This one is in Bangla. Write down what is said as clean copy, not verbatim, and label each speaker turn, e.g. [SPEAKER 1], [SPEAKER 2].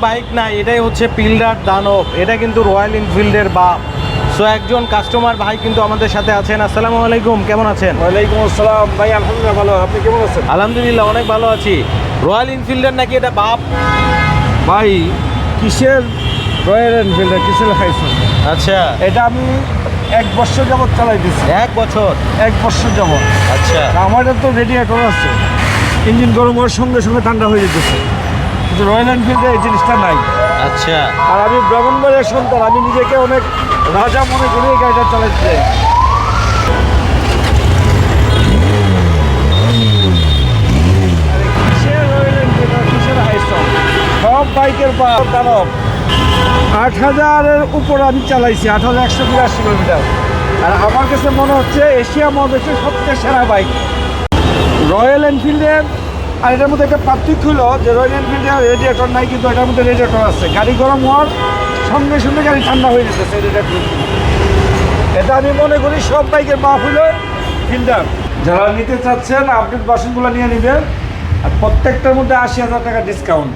[SPEAKER 1] বাইক নাই, এটাই হচ্ছে পিল্ডার দানব। এটা কিন্তু রয়্যাল এনফিল্ডের বাপ। সো একজন কাস্টমার ভাই কিন্তু আমাদের সাথে আছেন। আসসালামু আলাইকুম, কেমন আছেন?
[SPEAKER 2] ওয়ালাইকুম আসসালাম ভাই, আলহামদুলিল্লাহ ভালো। আপনি কেমন আছেন?
[SPEAKER 1] আলহামদুলিল্লাহ অনেক ভালো আছি। রয়্যাল এনফিল্ডের নাকি এটা বাপ?
[SPEAKER 2] ভাই কিসের রয়্যাল এনফিল্ডার, কিসের খাইছেন?
[SPEAKER 1] আচ্ছা,
[SPEAKER 2] এটা আমি 1 বছর যাবত চালাইতেছি।
[SPEAKER 1] 1 বছর?
[SPEAKER 2] 1 বছর যাবত।
[SPEAKER 1] আচ্ছা,
[SPEAKER 2] আমার তো রেডিয়েটর আছে, ইঞ্জিন গরম হওয়ার সঙ্গে সঙ্গে ঠান্ডা হয়ে যেতেছে, কিন্তু রয়্যাল এনফিল্ডে এই জিনিসটা নাই।
[SPEAKER 1] আচ্ছা।
[SPEAKER 2] আর আমি ব্রাহ্মণবাড়িয়ার সন্তান, আমি নিজেকে অনেক রাজা মনে করি এই গাড়িটা চালাইতে। কিসের রয়্যাল এনফিল্ড, কিসের হাইসন, সব বাইকের দানব। 8000-এর উপরে আমি চালাইছি, 8182 কিলোমিটার। আর আমার কাছে মনে হচ্ছে এশিয়া মহাদেশের সবচেয়ে সেরা বাইক রয়্যাল এনফিল্ডের। আর এটার মধ্যে একটা পার্থক্য হলো যে রয়্যাল এনফিল্ডের রেডিয়েটর নাই, কিন্তু এটার মধ্যে রেডিয়েটর আছে। গাড়ি গরম হওয়ার সঙ্গে সঙ্গে গাড়ি ঠান্ডা হয়ে যেতেছে রেডিয়েটর। এটা আমি মনে করি সব বাইকের বাপ হলো ফিল্ডার। যারা নিতে চাচ্ছেন আপডেট ভার্সনগুলো নিয়ে নেবেন, আর প্রত্যেকটার মধ্যে 80,000 টাকা ডিসকাউন্ট।